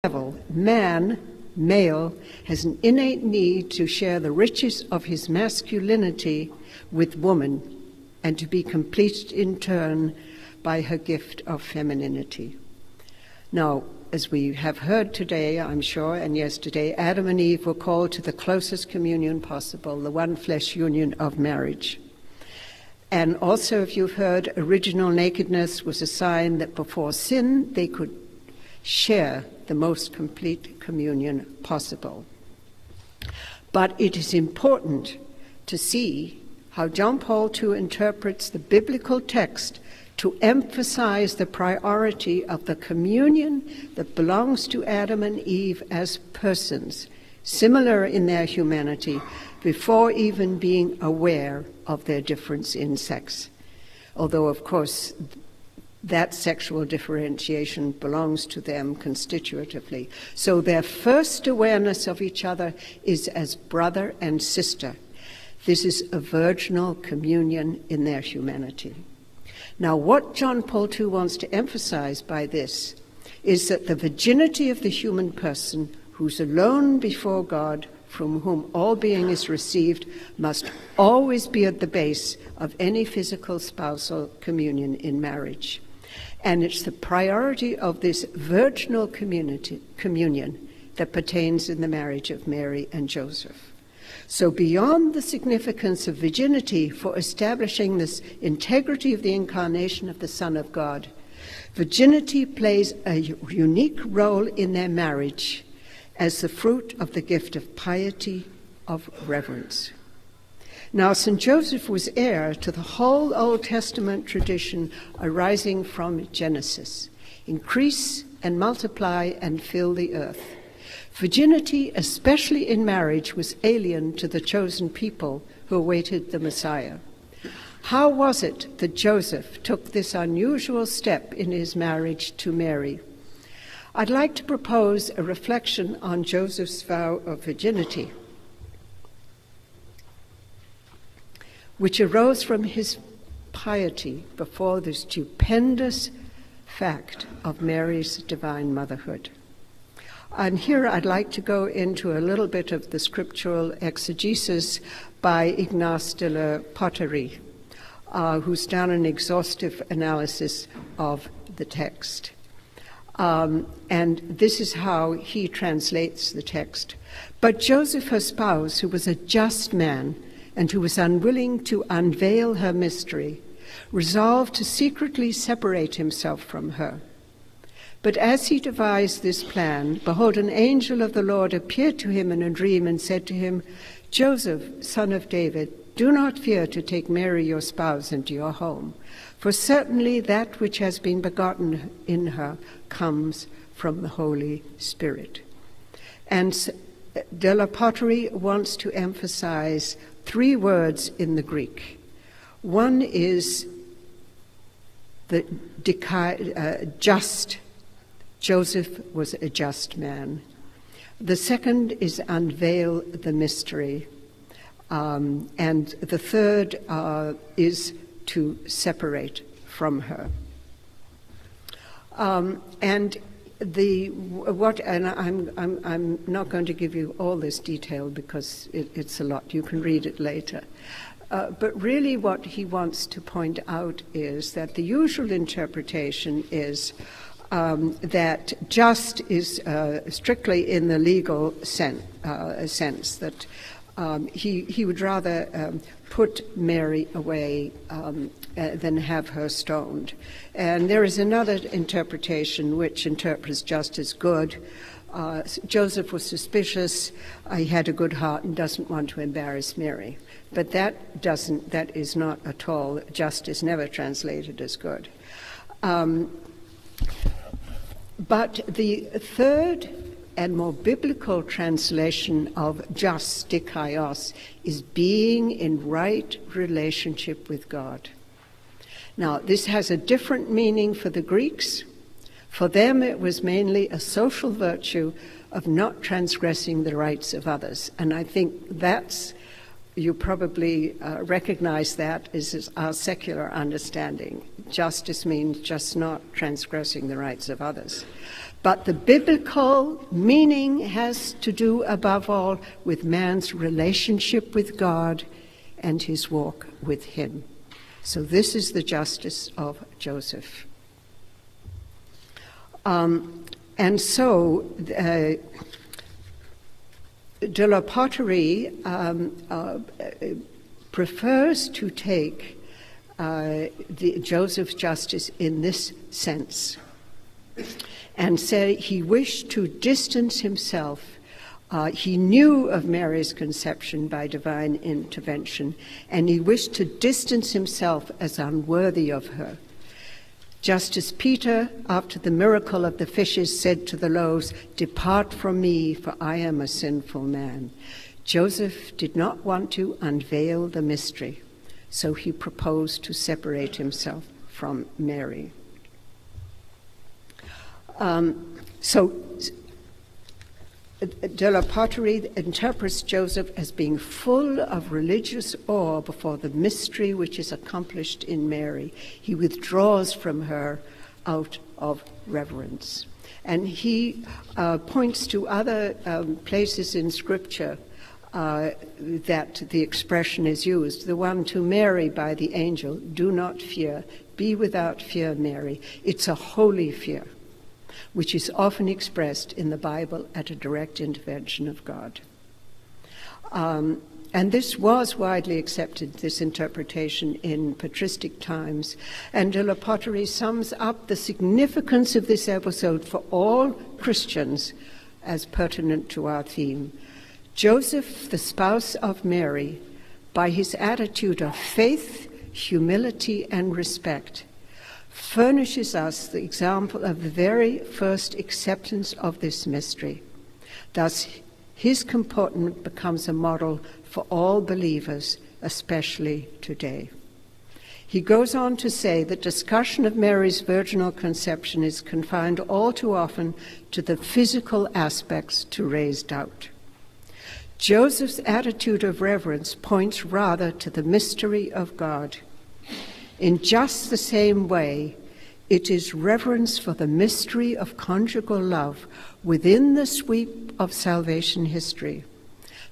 level, man, male, has an innate need to share the riches of his masculinity with woman and to be completed in turn by her gift of femininity. Now, as we have heard today, I'm sure, and yesterday, Adam and Eve were called to the closest communion possible, the one-flesh union of marriage. And also, if you've heard, original nakedness was a sign that before sin, they could share the most complete communion possible. But it is important to see how John Paul II interprets the biblical text to emphasize the priority of the communion that belongs to Adam and Eve as persons, similar in their humanity, before even being aware of their difference in sex. Although, of course, that sexual differentiation belongs to them constitutively. So their first awareness of each other is as brother and sister. This is a virginal communion in their humanity. Now, what John Paul II wants to emphasize by this is that the virginity of the human person, who's alone before God, from whom all being is received, must always be at the base of any physical spousal communion in marriage. And it's the priority of this virginal communion that pertains in the marriage of Mary and Joseph. So beyond the significance of virginity for establishing this integrity of the incarnation of the Son of God, virginity plays a unique role in their marriage as the fruit of the gift of piety, of reverence. Now, St. Joseph was heir to the whole Old Testament tradition arising from Genesis. Increase and multiply and fill the earth. Virginity, especially in marriage, was alien to the chosen people who awaited the Messiah. How was it that Joseph took this unusual step in his marriage to Mary? I'd like to propose a reflection on Joseph's vow of virginity, which arose from his piety before the stupendous fact of Mary's divine motherhood. And here I'd like to go into a little bit of the scriptural exegesis by Ignace de la Poterie, who's done an exhaustive analysis of the text. And this is how he translates the text. But Joseph, her spouse, who was a just man and who was unwilling to unveil her mystery, resolved to secretly separate himself from her. But as he devised this plan, behold, an angel of the Lord appeared to him in a dream and said to him, Joseph, son of David, do not fear to take Mary your spouse into your home, for certainly that which has been begotten in her comes from the Holy Spirit. And de la Poterie wants to emphasize three words in the Greek. One is the just. Joseph was a just man. The second is unveil the mystery. And the third is to separate from her. I'm not going to give you all this detail because it's a lot. You can read it later. But really what he wants to point out is that the usual interpretation is that just is strictly in the legal sense, that he would rather put Mary away than have her stoned. And there is another interpretation which interprets just as good. Joseph was suspicious, he had a good heart and doesn't want to embarrass Mary. But that is not at all, just is never translated as good. But the third and more biblical translation of just, dikaios, is being in right relationship with God. Now, this has a different meaning for the Greeks. For them, it was mainly a social virtue of not transgressing the rights of others. And I think that's, you probably recognize that as our secular understanding. Justice means just not transgressing the rights of others. But the biblical meaning has to do, above all, with man's relationship with God and his walk with him. So this is the justice of Joseph. And so de la Potterie prefers to take Joseph's justice in this sense, and said he wished to distance himself. He knew of Mary's conception by divine intervention, and he wished to distance himself as unworthy of her. Just as Peter, after the miracle of the fishes, said to the loaves, "Depart from me, for I am a sinful man," Joseph did not want to unveil the mystery, so he proposed to separate himself from Mary. So de la Potterie interprets Joseph as being full of religious awe before the mystery which is accomplished in Mary. He withdraws from her out of reverence. And he points to other places in Scripture that the expression is used. The one to Mary by the angel, "Do not fear, be without fear, Mary." It's a holy fear, which is often expressed in the Bible at a direct intervention of God. And this was widely accepted, this interpretation, in patristic times. And de la Potterie sums up the significance of this episode for all Christians as pertinent to our theme. Joseph, the spouse of Mary, by his attitude of faith, humility, and respect, furnishes us the example of the very first acceptance of this mystery. Thus, his comportment becomes a model for all believers, especially today. He goes on to say that discussion of Mary's virginal conception is confined all too often to the physical aspects to raise doubt. Joseph's attitude of reverence points rather to the mystery of God. In just the same way, it is reverence for the mystery of conjugal love within the sweep of salvation history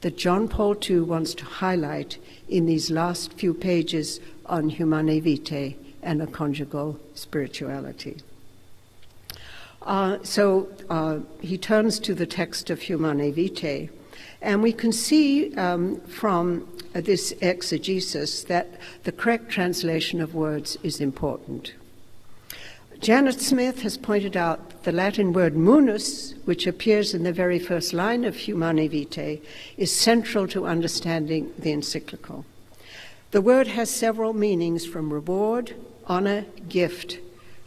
that John Paul II wants to highlight in these last few pages on Humanae Vitae and a conjugal spirituality. So he turns to the text of Humanae Vitae, and we can see from this exegesis that the correct translation of words is important. Janet Smith has pointed out the Latin word munus, which appears in the very first line of Humanae Vitae, is central to understanding the encyclical. The word has several meanings, from reward, honor, gift,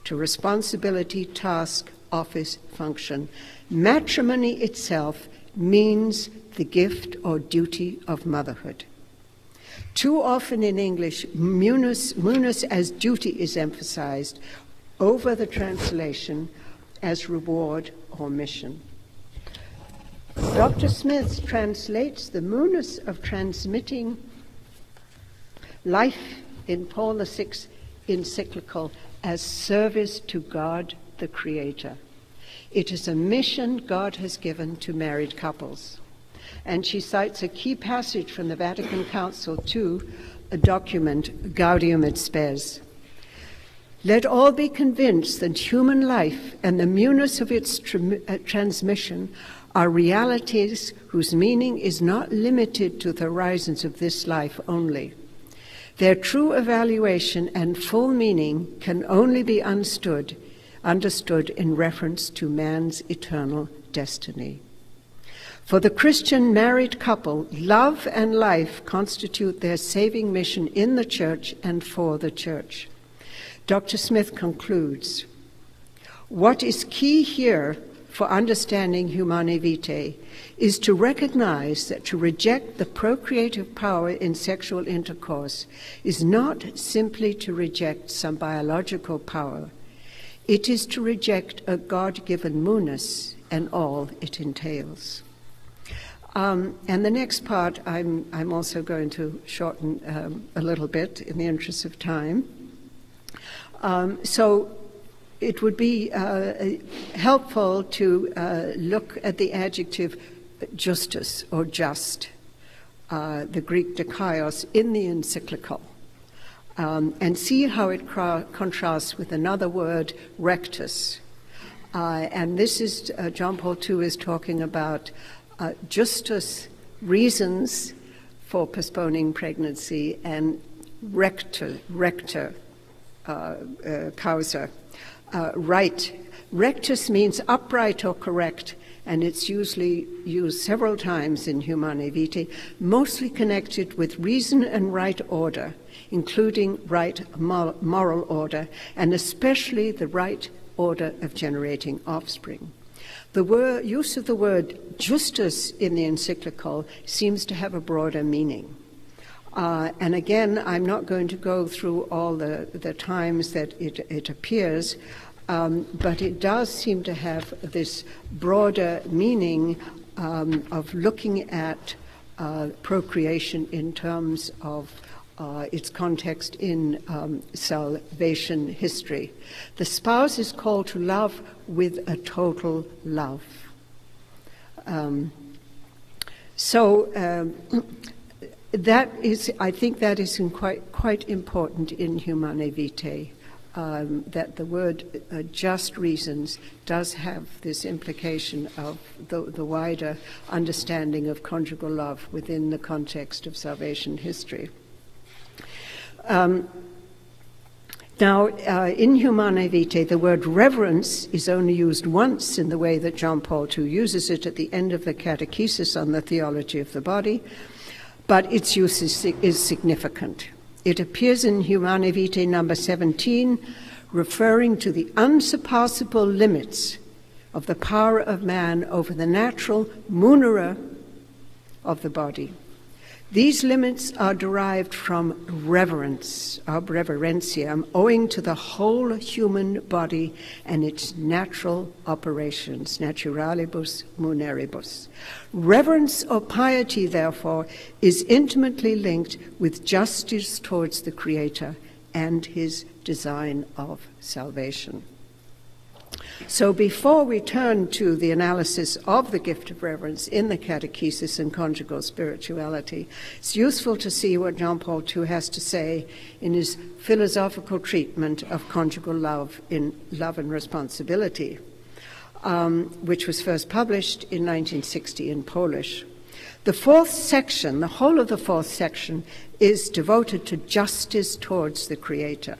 to responsibility, task, office, function. Matrimony itself means the gift or duty of motherhood. Too often in English, munus as duty is emphasized over the translation as reward or mission. Dr. Smith translates the munus of transmitting life in Paul VI encyclical as service to God the Creator. It is a mission God has given to married couples. And she cites a key passage from the Vatican Council II, a document, Gaudium et Spes. Let all be convinced that human life and the munus of its transmission are realities whose meaning is not limited to the horizons of this life only. Their true evaluation and full meaning can only be understood in reference to man's eternal destiny. For the Christian married couple, love and life constitute their saving mission in the church and for the church. Dr. Smith concludes, what is key here for understanding Humanae Vitae is to recognize that to reject the procreative power in sexual intercourse is not simply to reject some biological power. It is to reject a God-given munus and all it entails. And the next part I'm also going to shorten a little bit in the interest of time. So it would be helpful to look at the adjective justus or just, the Greek dikaios, in the encyclical, and see how it contrasts with another word, rectus. And this is, John Paul II is talking about justus, reasons for postponing pregnancy, and rector, causa, right. Rectus means upright or correct, and it's usually used several times in Humanae Vitae, mostly connected with reason and right order, including right moral order, and especially the right order of generating offspring. The use of the word justus in the encyclical seems to have a broader meaning. And again, I'm not going to go through all the times that it appears, but it does seem to have this broader meaning of looking at procreation in terms of its context in salvation history. The spouse is called to love with a total love. That is, I think that is quite important in Humanae Vitae, that the word just reasons does have this implication of the wider understanding of conjugal love within the context of salvation history. Now, in Humanae Vitae, the word reverence is only used once in the way that John Paul II uses it at the end of the Catechesis on the Theology of the Body, but its use is significant. It appears in Humanae Vitae number 17, referring to the unsurpassable limits of the power of man over the natural munera of the body. These limits are derived from reverence, ab reverentiam, owing to the whole human body and its natural operations, naturalibus muneribus. Reverence or piety, therefore, is intimately linked with justice towards the Creator and his design of salvation. So before we turn to the analysis of the gift of reverence in the Catechesis and Conjugal Spirituality, it's useful to see what John Paul II has to say in his philosophical treatment of conjugal love in Love and Responsibility, which was first published in 1960 in Polish. The fourth section, the whole of the fourth section, is devoted to justice towards the Creator.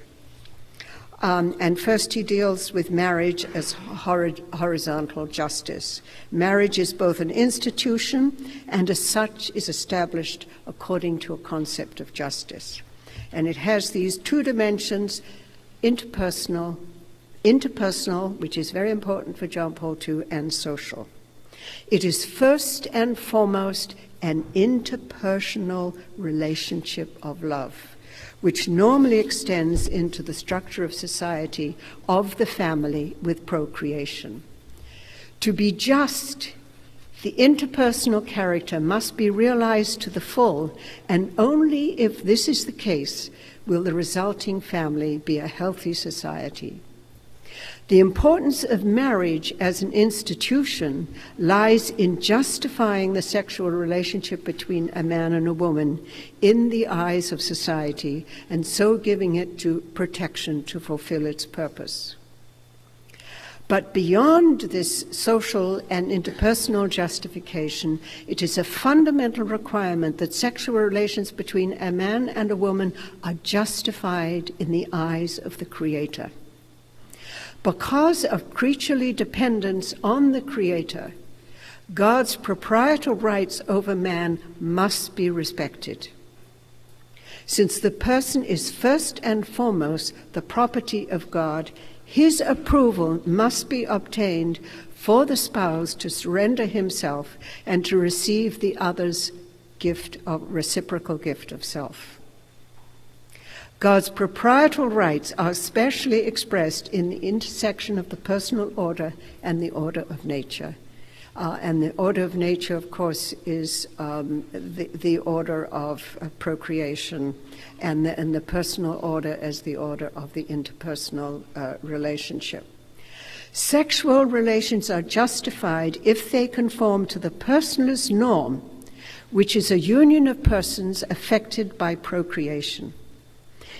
And first he deals with marriage as horizontal justice. Marriage is both an institution and as such is established according to a concept of justice. And it has these two dimensions, interpersonal, which is very important for John Paul II, and social. It is first and foremost an interpersonal relationship of love, which normally extends into the structure of society, of the family, with procreation. To be just, the interpersonal character must be realized to the full, and only if this is the case will the resulting family be a healthy society. The importance of marriage as an institution lies in justifying the sexual relationship between a man and a woman in the eyes of society, and so giving it to protection to fulfill its purpose. But beyond this social and interpersonal justification, it is a fundamental requirement that sexual relations between a man and a woman are justified in the eyes of the Creator. Because of creaturely dependence on the Creator, God's proprietal rights over man must be respected. Since the person is first and foremost the property of God, his approval must be obtained for the spouse to surrender himself and to receive the other's reciprocal gift of self. God's proprietal rights are especially expressed in the intersection of the personal order and the order of nature. And the order of nature, of course, is the order of procreation, and the personal order as the order of the interpersonal relationship. Sexual relations are justified if they conform to the personalist norm, which is a union of persons affected by procreation.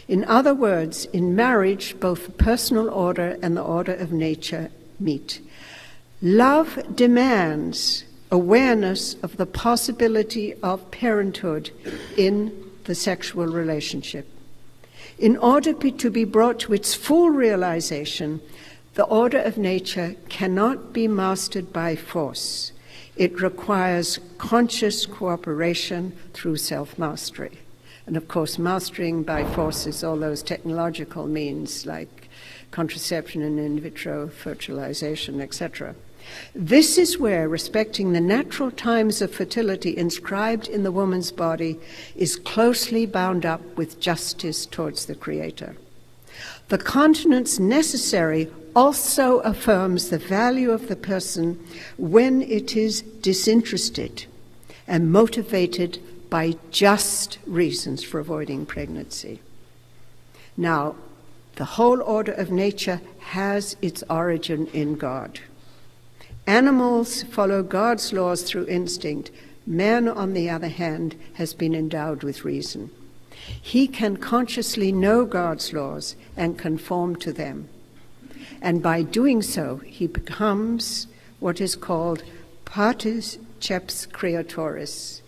In other words, in marriage, both the personal order and the order of nature meet. Love demands awareness of the possibility of parenthood in the sexual relationship. In order to be brought to its full realization, the order of nature cannot be mastered by force. It requires conscious cooperation through self-mastery. And of course, mastering by force is all those technological means like contraception and in vitro fertilization, etc. This is where respecting the natural times of fertility inscribed in the woman's body is closely bound up with justice towards the Creator. The continence necessary also affirms the value of the person when it is disinterested and motivated by just reasons for avoiding pregnancy. Now, the whole order of nature has its origin in God. Animals follow God's laws through instinct. Man, on the other hand, has been endowed with reason. He can consciously know God's laws and conform to them. And by doing so, he becomes what is called particeps creatoris,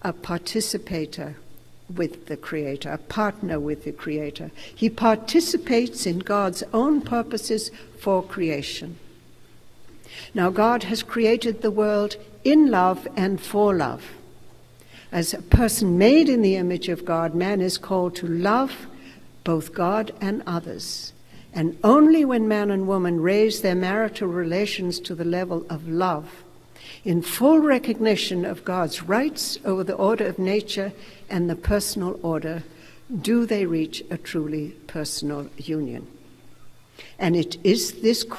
a participator with the Creator, a partner with the Creator. He participates in God's own purposes for creation. Now, God has created the world in love and for love. As a person made in the image of God, man is called to love both God and others. And only when man and woman raise their marital relations to the level of love, in full recognition of God's rights over the order of nature and the personal order, do they reach a truly personal union. And it is this